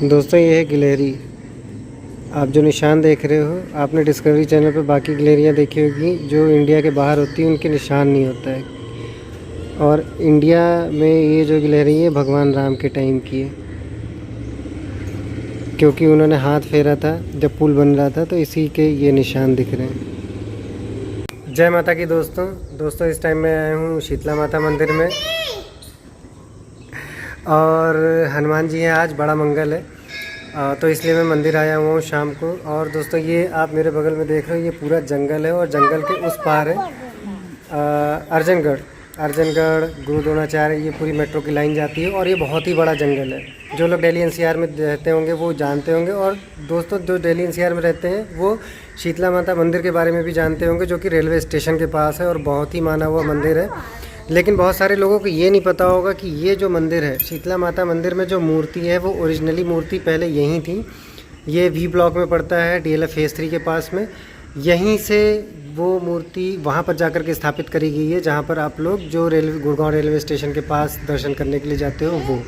दोस्तों ये है गिलहरी। आप जो निशान देख रहे हो, आपने डिस्कवरी चैनल पे बाकी गिलहरियाँ देखी होगी जो इंडिया के बाहर होती हैं, उनके निशान नहीं होता है। और इंडिया में ये जो गिलहरी है भगवान राम के टाइम की है, क्योंकि उन्होंने हाथ फेरा था जब पुल बन रहा था, तो इसी के ये निशान दिख रहे हैं। जय माता की दोस्तों इस टाइम मैं आया हूँ शीतला माता मंदिर में, और हनुमान जी हैं, आज बड़ा मंगल है तो इसलिए मैं मंदिर आया हुआ हूँ शाम को। और दोस्तों ये आप मेरे बगल में देख रहे हो, ये पूरा जंगल है और जंगल के उस पार है अर्जनगढ़ गुरु द्रोणाचार्य, ये पूरी मेट्रो की लाइन जाती है। और ये बहुत ही बड़ा जंगल है। जो लोग दिल्ली एनसीआर में रहते होंगे वो जानते होंगे, और दोस्तों जो दिल्ली एनसीआर में रहते हैं वो शीतला माता मंदिर के बारे में भी जानते होंगे, जो कि रेलवे स्टेशन के पास है और बहुत ही माना हुआ मंदिर है। लेकिन बहुत सारे लोगों को ये नहीं पता होगा कि ये जो मंदिर है शीतला माता मंदिर में जो मूर्ति है वो ओरिजिनली मूर्ति पहले यहीं थी। ये वी ब्लॉक में पड़ता है, DLF फेज़ 3 के पास में। यहीं से वो मूर्ति वहाँ पर जाकर के स्थापित करी गई है, जहाँ पर आप लोग जो गुड़गांव रेलवे स्टेशन के पास दर्शन करने के लिए जाते हो वो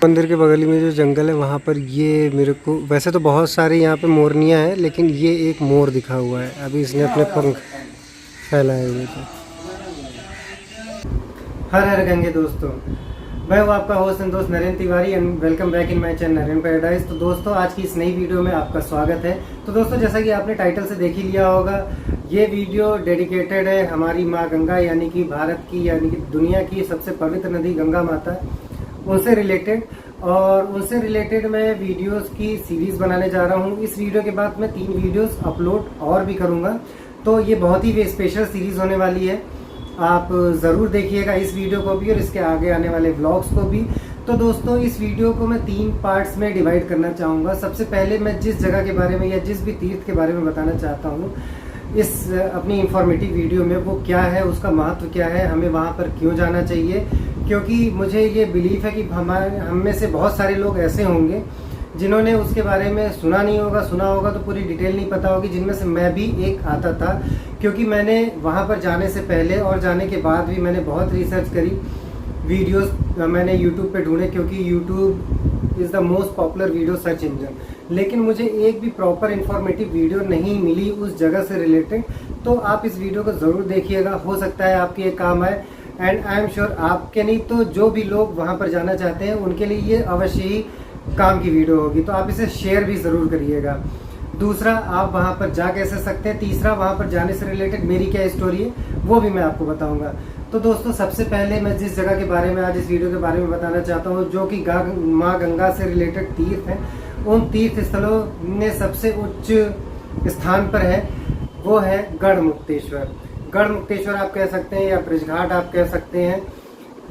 मंदिर के बगल में जो जंगल है वहाँ पर ये मेरे को, वैसे तो बहुत सारी यहाँ पे मोरनियाँ हैं, लेकिन ये एक मोर दिखा हुआ है। अभी इसने अपने पंख फैलाए हुए थे। हर हर गंगे दोस्तों, मैं हूँ आपका होस्ट एंड दोस्त Narendra Tiwari and welcome back in my channel Narendra paradise. तो दोस्तों आज की इस नई वीडियो में आपका स्वागत है। तो दोस्तों जैसा कि आपने टाइटल से देख ही लिया होगा, ये वीडियो डेडिकेटेड है हमारी माँ गंगा, यानी कि भारत की यानी कि दुनिया की सबसे पवित्र नदी गंगा माता, उनसे रिलेटेड। और उनसे रिलेटेड मैं वीडियोस की सीरीज बनाने जा रहा हूँ। इस वीडियो के बाद मैं 3 वीडियोस अपलोड और भी करूँगा, तो ये बहुत ही स्पेशल सीरीज होने वाली है। आप ज़रूर देखिएगा इस वीडियो को भी और इसके आगे आने वाले व्लॉग्स को भी। तो दोस्तों इस वीडियो को मैं 3 पार्ट्स में डिवाइड करना चाहूँगा। सबसे पहले मैं जिस जगह के बारे में या जिस भी तीर्थ के बारे में बताना चाहता हूँ इस अपनी इंफॉर्मेटिव वीडियो में, वो क्या है, उसका महत्व क्या है, हमें वहाँ पर क्यों जाना चाहिए। क्योंकि मुझे ये बिलीफ है कि हम में से बहुत सारे लोग ऐसे होंगे जिन्होंने उसके बारे में सुना नहीं होगा, सुना होगा तो पूरी डिटेल नहीं पता होगी, जिनमें से मैं भी एक आता था। क्योंकि मैंने वहाँ पर जाने से पहले और जाने के बाद भी मैंने बहुत रिसर्च करी, वीडियोस मैंने यूट्यूब पे ढूंढे, क्योंकि YouTube is the most popular video search engine. लेकिन मुझे एक भी प्रॉपर इन्फॉर्मेटिव वीडियो नहीं मिली उस जगह से रिलेटेड। तो आप इस वीडियो को ज़रूर देखिएगा, हो सकता है आपके एक काम आए। एंड आई एम श्योर आपके नहीं तो जो भी लोग वहाँ पर जाना चाहते हैं उनके लिए ये अवश्य ही काम की वीडियो होगी। तो आप इसे शेयर भी ज़रूर करिएगा। दूसरा, आप वहाँ पर जा कैसे सकते हैं। तीसरा, वहाँ पर जाने से रिलेटेड मेरी क्या स्टोरी है वो भी मैं आपको बताऊंगा। तो दोस्तों सबसे पहले मैं जिस जगह के बारे में आज इस वीडियो के बारे में बताना चाहता हूँ, जो कि माँ गंगा से रिलेटेड तीर्थ है, उन तीर्थ स्थलों में सबसे उच्च स्थान पर है वो है गढ़मुक्तेश्वर। गढ़मुक्तेश्वर आप कह सकते हैं या ब्रजघाट आप कह सकते हैं,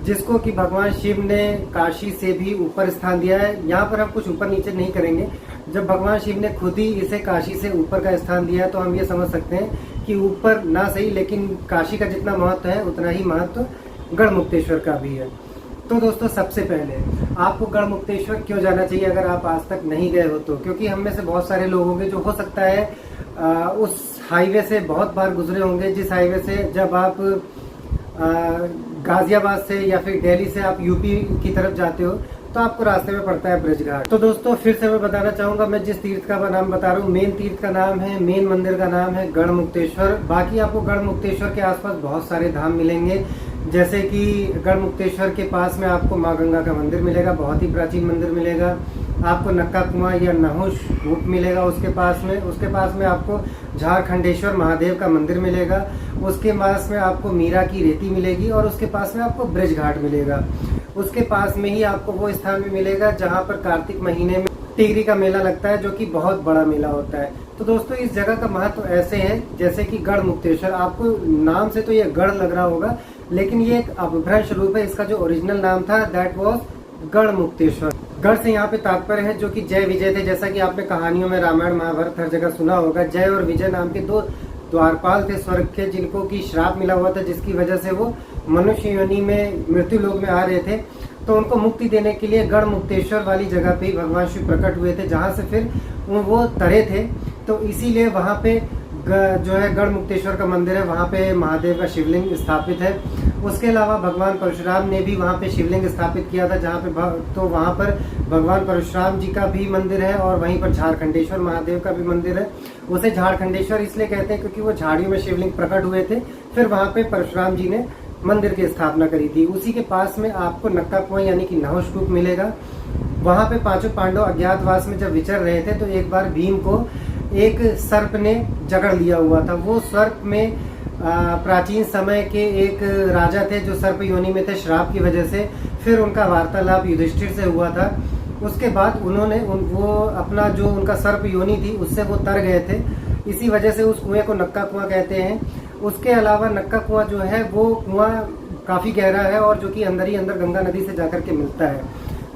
जिसको कि भगवान शिव ने काशी से भी ऊपर स्थान दिया है। यहाँ पर हम कुछ ऊपर नीचे नहीं करेंगे। जब भगवान शिव ने खुद ही इसे काशी से ऊपर का स्थान दिया है तो हम ये समझ सकते हैं कि ऊपर ना सही, लेकिन काशी का जितना महत्व है उतना ही महत्व गढ़मुक्तेश्वर का भी है। तो दोस्तों सबसे पहले आपको गढ़मुक्तेश्वर क्यों जाना चाहिए अगर आप आज तक नहीं गए हो तो। क्योंकि हम में से बहुत सारे लोग होंगे जो हो सकता है उस हाईवे से बहुत बार गुजरे होंगे, जिस हाईवे से जब आप गाजियाबाद से या फिर दिल्ली से आप यूपी की तरफ जाते हो तो आपको रास्ते में पड़ता है ब्रजघाट। तो दोस्तों फिर से मैं बताना चाहूँगा, मैं जिस तीर्थ का नाम बता रहा हूँ, मेन तीर्थ का नाम है, मेन मंदिर का नाम है गढ़मुक्तेश्वर। बाकी आपको गढ़मुक्तेश्वर के आसपास बहुत सारे धाम मिलेंगे, जैसे कि गढ़मुक्तेश्वर के पास में आपको माँ गंगा का मंदिर मिलेगा, बहुत ही प्राचीन मंदिर मिलेगा। आपको नक्का कुआं या नहुष कूप मिलेगा उसके पास में आपको झारखंडेश्वर महादेव का मंदिर मिलेगा। उसके पास में आपको मीरा की रेती मिलेगी और उसके पास में आपको ब्रजघाट मिलेगा। उसके पास में ही आपको वो स्थान भी मिलेगा जहाँ पर कार्तिक महीने में टिहरी का मेला लगता है, जो कि बहुत बड़ा मेला होता है। तो दोस्तों इस जगह का महत्व ऐसे है, जैसे कि गढ़मुक्तेश्वर, आपको नाम से तो ये गढ़ लग रहा होगा, लेकिन ये एक अपभ्रंश रूप है। इसका जो ओरिजिनल नाम था दैट वाज गढ़मुक्तेश्वर। गढ़ से यहाँ पे तात्पर्य है जो कि जय विजय थे। जैसा कि आपने कहानियों में रामायण महाभारत हर जगह सुना होगा, जय और विजय नाम के 2 द्वारपाल थे स्वर्ग के, जिनको की श्राप मिला हुआ था, जिसकी वजह से वो मनुष्य योनि में मृत्यु लोक में आ रहे थे। तो उनको मुक्ति देने के लिए गढ़मुक्तेश्वर वाली जगह पे भगवान शिव प्रकट हुए थे, जहाँ से फिर वो तरे थे। तो इसीलिए वहाँ पे जो है गढ़मुक्तेश्वर का मंदिर है, वहाँ पे महादेव का शिवलिंग स्थापित है। उसके अलावा भगवान परशुराम ने भी वहाँ पे शिवलिंग स्थापित किया था, जहाँ पे तो वहाँ पर भगवान परशुराम जी का भी मंदिर है और वहीं पर झारखंडेश्वर महादेव का भी मंदिर है। उसे झारखंडेश्वर इसलिए कहते हैं क्योंकि वो झाड़ियों में शिवलिंग प्रकट हुए थे, फिर वहाँ पे परशुराम जी ने मंदिर की स्थापना करी थी। उसी के पास में आपको नक्का कुआं यानी कि नहुष मिलेगा। वहाँ पे पांचों पांडव अज्ञातवास में जब विचर रहे थे तो एक बार भीम को एक सर्प ने जकड़ लिया हुआ था। वो सर्प में प्राचीन समय के एक राजा थे जो सर्प योनि में थे श्राप की वजह से। फिर उनका वार्तालाप युधिष्ठिर से हुआ था। उसके बाद उन्होंने वो अपना जो उनका सर्प योनि थी उससे वो तर गए थे, इसी वजह से उस कुएं को नक्का कुआं कहते हैं। उसके अलावा नक्का कुआं जो है वो कुआं काफ़ी गहरा है और जो कि अंदर ही अंदर गंगा नदी से जाकर के मिलता है,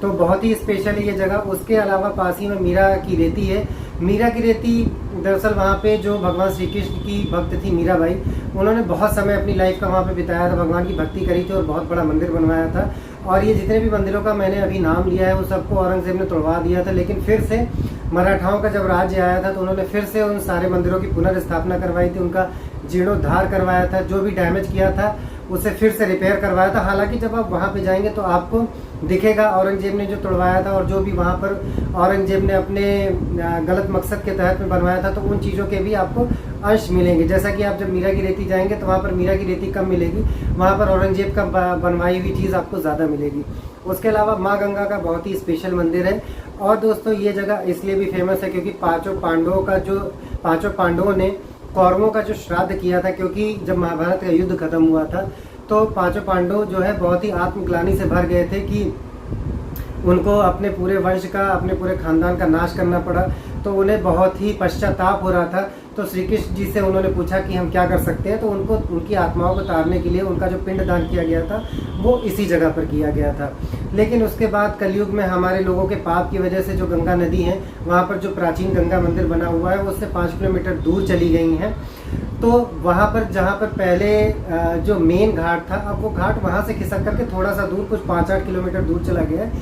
तो बहुत ही स्पेशल है ये जगह। उसके अलावा पास ही में मीरा की रेती है। मीरा की रेती दरअसल वहाँ पे जो भगवान श्री कृष्ण की भक्त थी मीराबाई, उन्होंने बहुत समय अपनी लाइफ का वहाँ पे बिताया था, भगवान की भक्ति करी थी और बहुत बड़ा मंदिर बनवाया था। और ये जितने भी मंदिरों का मैंने अभी नाम लिया है वो सबको औरंगजेब ने तोड़वा दिया था, लेकिन फिर से मराठाओं का जब राज्य आया था तो उन्होंने फिर से उन सारे मंदिरों की पुनर्स्थापना करवाई थी, उनका जीर्णोद्धार करवाया था, जो भी डैमेज किया था उसे फिर से रिपेयर करवाया था। हालांकि जब आप वहाँ पे जाएंगे तो आपको दिखेगा औरंगजेब ने जो तोड़वाया था और जो भी वहाँ पर औरंगजेब ने अपने गलत मकसद के तहत में बनवाया था, तो उन चीज़ों के भी आपको अंश मिलेंगे। जैसा कि आप जब मीरा की रेती जाएंगे तो वहाँ पर मीरा की रेती कम मिलेगी, वहाँ पर औरंगजेब का बनवाई हुई चीज़ आपको ज़्यादा मिलेगी। उसके अलावा माँ गंगा का बहुत ही स्पेशल मंदिर है। और दोस्तों ये जगह इसलिए भी फेमस है क्योंकि पाँचों पांडवों ने कौरवों का जो श्राद्ध किया था, क्योंकि जब महाभारत का युद्ध खत्म हुआ था तो पांचों पांडव जो है बहुत ही आत्मग्लानि से भर गए थे कि उनको अपने पूरे वंश का, अपने पूरे खानदान का नाश करना पड़ा, तो उन्हें बहुत ही पश्चाताप हो रहा था। तो श्री कृष्ण जी से उन्होंने पूछा कि हम क्या कर सकते हैं, तो उनको उनकी आत्माओं को तारने के लिए उनका जो पिंडदान किया गया था वो इसी जगह पर किया गया था। लेकिन उसके बाद कलयुग में हमारे लोगों के पाप की वजह से जो गंगा नदी है वहाँ पर जो प्राचीन गंगा मंदिर बना हुआ है वो उससे 5 किलोमीटर दूर चली गई हैं। तो वहाँ पर जहाँ पर पहले जो मेन घाट था, अब वो घाट वहाँ से खिसक करके थोड़ा सा दूर, कुछ 5-8 किलोमीटर दूर चला गया है,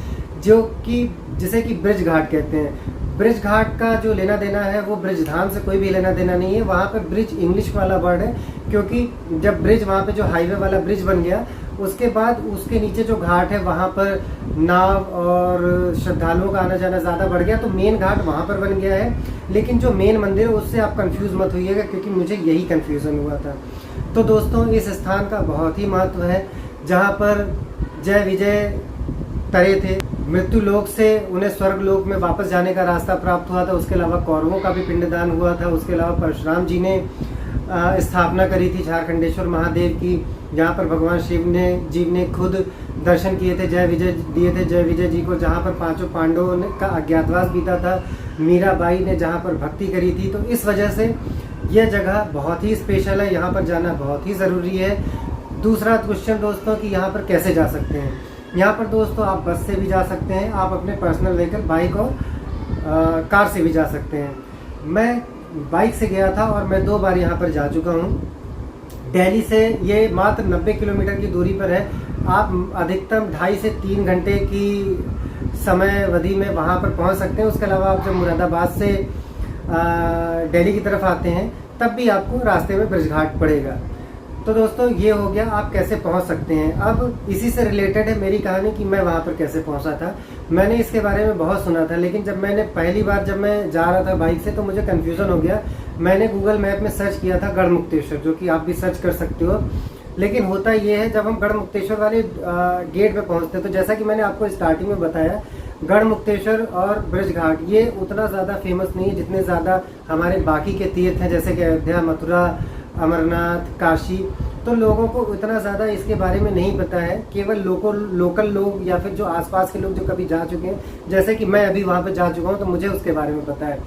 जो कि जिसे कि ब्रिज घाट कहते हैं। ब्रिज घाट का जो लेना देना है वो ब्रिज धाम से कोई भी लेना देना नहीं है। वहाँ पर ब्रिज इंग्लिश वाला वर्ड है, क्योंकि जब ब्रिज वहाँ पे जो हाईवे वाला ब्रिज बन गया उसके बाद उसके नीचे जो घाट है वहाँ पर नाव और श्रद्धालुओं का आना जाना ज़्यादा बढ़ गया, तो मेन घाट वहाँ पर बन गया है। लेकिन जो मेन मंदिर है उससे आप कंफ्यूज मत होइएगा, क्योंकि मुझे यही कन्फ्यूज़न हुआ था। तो दोस्तों इस स्थान का बहुत ही महत्व है, जहाँ पर जय विजय तरे थे, मृत्यु लोक से उन्हें स्वर्ग लोक में वापस जाने का रास्ता प्राप्त हुआ था। उसके अलावा कौरवों का भी पिंडदान हुआ था। उसके अलावा परशुराम जी ने स्थापना करी थी झारखंडेश्वर महादेव की, जहाँ पर भगवान शिव ने खुद दर्शन किए थे, जय विजय दिए थे जय विजय जी को, जहाँ पर पांचों पांडवों का अज्ञातवास बीता था, मीराबाई ने जहाँ पर भक्ति करी थी। तो इस वजह से यह जगह बहुत ही स्पेशल है, यहाँ पर जाना बहुत ही ज़रूरी है। दूसरा क्वेश्चन दोस्तों कि यहाँ पर कैसे जा सकते हैं। यहाँ पर दोस्तों आप बस से भी जा सकते हैं, आप अपने पर्सनल व्हीकल बाइक और कार से भी जा सकते हैं। मैं बाइक से गया था और मैं 2 बार यहाँ पर जा चुका हूँ। दिल्ली से ये मात्र 90 किलोमीटर की दूरी पर है। आप अधिकतम 2.5 से 3 घंटे की समय अवधि में वहाँ पर पहुँच सकते हैं। उसके अलावा आप जब मुरादाबाद से दिल्ली की तरफ आते हैं तब भी आपको रास्ते में ब्रिज घाट पड़ेगा। तो दोस्तों ये हो गया आप कैसे पहुंच सकते हैं। अब इसी से रिलेटेड है मेरी कहानी कि मैं वहां पर कैसे पहुंचा था। मैंने इसके बारे में बहुत सुना था, लेकिन जब मैंने पहली बार जब मैं जा रहा था बाइक से तो मुझे कन्फ्यूज़न हो गया। मैंने गूगल मैप में सर्च किया था गढ़मुक्तेश्वर, जो कि आप भी सर्च कर सकते हो। लेकिन होता ये है, जब हम गढ़मुक्तेश्वर वाले गेट पे पहुंचते हैं तो जैसा कि मैंने आपको स्टार्टिंग में बताया, गढ़मुक्तेश्वर और ब्रिज घाट ये उतना ज़्यादा फेमस नहीं है जितने ज़्यादा हमारे बाकी के तीर्थ हैं, जैसे कि अयोध्या, मथुरा, अमरनाथ, काशी। तो लोगों को इतना ज़्यादा इसके बारे में नहीं पता है। केवल लोकल लोग या फिर जो आसपास के लोग जो कभी जा चुके हैं, जैसे कि मैं अभी वहाँ पे जा चुका हूँ, तो मुझे उसके बारे में पता है।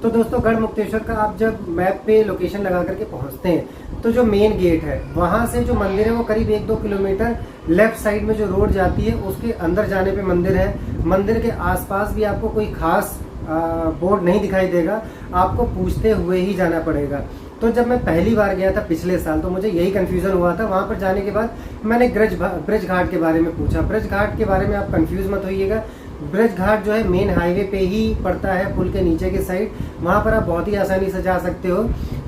तो दोस्तों गढ़मुक्तेश्वर का आप जब मैप पे लोकेशन लगा करके पहुँचते हैं तो जो मेन गेट है वहाँ से जो मंदिर है वो करीब 1-2 किलोमीटर लेफ्ट साइड में जो रोड जाती है उसके अंदर जाने पे मंदिर है। मंदिर के आसपास भी आपको कोई खास बोर्ड नहीं दिखाई देगा, आपको पूछते हुए ही जाना पड़ेगा। तो जब मैं पहली बार गया था पिछले साल तो मुझे यही कन्फ्यूज़न हुआ था। वहाँ पर जाने के बाद मैंने ब्रिज घाट के बारे में पूछा। ब्रिज घाट के बारे में आप कंफ्यूज मत होइएगा। ब्रिज घाट जो है मेन हाईवे पे ही पड़ता है, पुल के नीचे की साइड। वहाँ पर आप बहुत ही आसानी से जा सकते हो।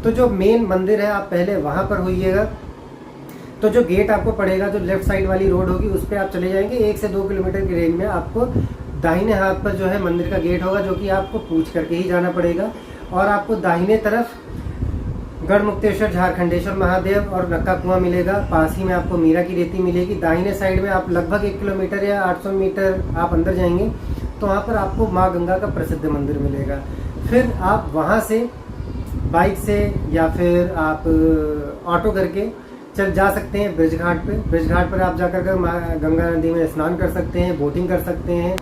तो जो मेन मंदिर है आप पहले वहाँ पर होइएगा। तो जो गेट आपको पड़ेगा, जो लेफ्ट साइड वाली रोड होगी, उस पर आप चले जाएंगे। 1 से 2 किलोमीटर की रेंज में आपको दाहिने हाथ पर जो है मंदिर का गेट होगा, जो कि आपको पूछ करके ही जाना पड़ेगा। और आपको दाहिने तरफ गढ़मुक्तेश्वर झारखंडेश्वर महादेव और नक्का कुआं मिलेगा। पास ही में आपको मीरा की रेती मिलेगी। दाहिने साइड में आप लगभग 1 किलोमीटर या 800 मीटर आप अंदर जाएंगे तो वहाँ पर आपको माँ गंगा का प्रसिद्ध मंदिर मिलेगा। फिर आप वहाँ से बाइक से या फिर आप ऑटो करके चल जा सकते हैं ब्रिज घाट पे। ब्रिज घाट पर आप जाकर गंगा नदी में स्नान कर सकते हैं, बोटिंग कर सकते हैं।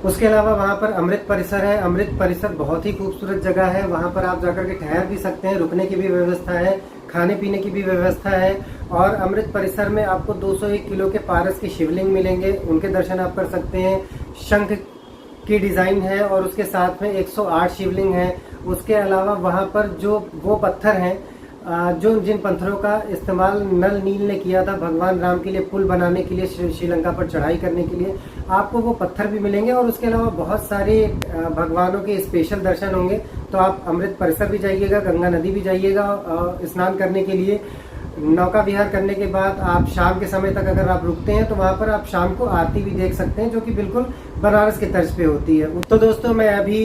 उसके अलावा वहाँ पर अमृत परिसर है। अमृत परिसर बहुत ही खूबसूरत जगह है। वहाँ पर आप जाकर के ठहर भी सकते हैं, रुकने की भी व्यवस्था है, खाने पीने की भी व्यवस्था है। और अमृत परिसर में आपको 201 किलो के पारस के शिवलिंग मिलेंगे, उनके दर्शन आप कर सकते हैं। शंख की डिज़ाइन है और उसके साथ में 108 शिवलिंग है। उसके अलावा वहाँ पर जो वो पत्थर हैं जो जिन पत्थरों का इस्तेमाल नल नील ने किया था भगवान राम के लिए पुल बनाने के लिए, श्रीलंका पर चढ़ाई करने के लिए, आपको वो पत्थर भी मिलेंगे। और उसके अलावा बहुत सारे भगवानों के स्पेशल दर्शन होंगे। तो आप अमृत परिसर भी जाइएगा, गंगा नदी भी जाइएगा स्नान करने के लिए। नौका विहार करने के बाद आप शाम के समय तक अगर आप रुकते हैं तो वहाँ पर आप शाम को आरती भी देख सकते हैं, जो कि बिल्कुल बनारस के तर्ज पे होती है। तो दोस्तों, मैं अभी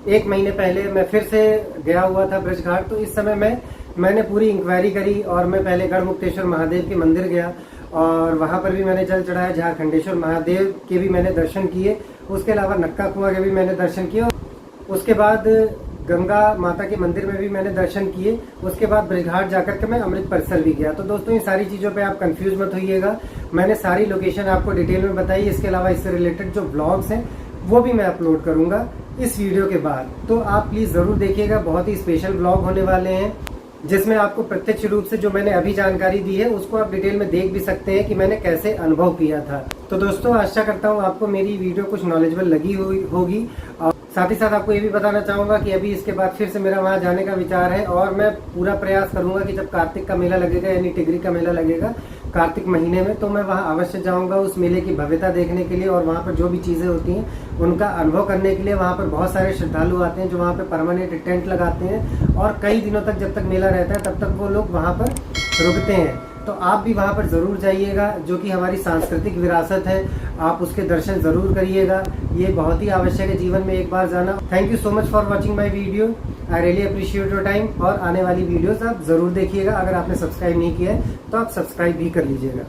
1 महीने पहले मैं फिर से गया हुआ था ब्रिज घाट। तो इस समय मैंने पूरी इंक्वायरी करी और मैं पहले गढ़मुक्तेश्वर महादेव के मंदिर गया और वहाँ पर भी मैंने जल चढ़ाया। झारखंडेश्वर महादेव के भी मैंने दर्शन किए। उसके अलावा नक्का कुआं के भी मैंने दर्शन किए। उसके बाद गंगा माता के मंदिर में भी मैंने दर्शन किए। उसके बाद ब्रिज घाट जाकर के मैं अमृत परिसर भी गया। तो दोस्तों, इन सारी चीज़ों पे आप कंफ्यूज मत होइएगा। मैंने सारी लोकेशन आपको डिटेल में बताई। इसके अलावा इससे रिलेटेड जो ब्लॉग्स हैं वो भी मैं अपलोड करूँगा इस वीडियो के बाद। तो आप प्लीज़ ज़रूर देखिएगा, बहुत ही स्पेशल ब्लॉग होने वाले हैं, जिसमें आपको प्रत्यक्ष रूप से जो मैंने अभी जानकारी दी है उसको आप डिटेल में देख भी सकते हैं कि मैंने कैसे अनुभव किया था। तो दोस्तों, आशा करता हूँ आपको मेरी वीडियो कुछ नॉलेजेबल लगी हुई होगी। और साथ ही साथ आपको ये भी बताना चाहूँगा कि अभी इसके बाद फिर से मेरा वहाँ जाने का विचार है और मैं पूरा प्रयास करूँगा कि जब कार्तिक का मेला लगेगा, यानी टिगरी का मेला लगेगा कार्तिक महीने में, तो मैं वहाँ अवश्य जाऊँगा उस मेले की भव्यता देखने के लिए और वहाँ पर जो भी चीज़ें होती हैं उनका अनुभव करने के लिए। वहाँ पर बहुत सारे श्रद्धालु आते हैं जो वहाँ पर परमानेंट टेंट लगाते हैं और कई दिनों तक, जब तक मेला रहता है तब तक वो लोग वहाँ पर रुकते हैं। तो आप भी वहाँ पर ज़रूर जाइएगा, जो कि हमारी सांस्कृतिक विरासत है। आप उसके दर्शन ज़रूर करिएगा, ये बहुत ही आवश्यक है जीवन में एक बार जाना। Thank you so much for watching my video. I really appreciate your time. और आने वाली वीडियोस आप ज़रूर देखिएगा। अगर आपने सब्सक्राइब नहीं किया है तो आप सब्सक्राइब भी कर लीजिएगा।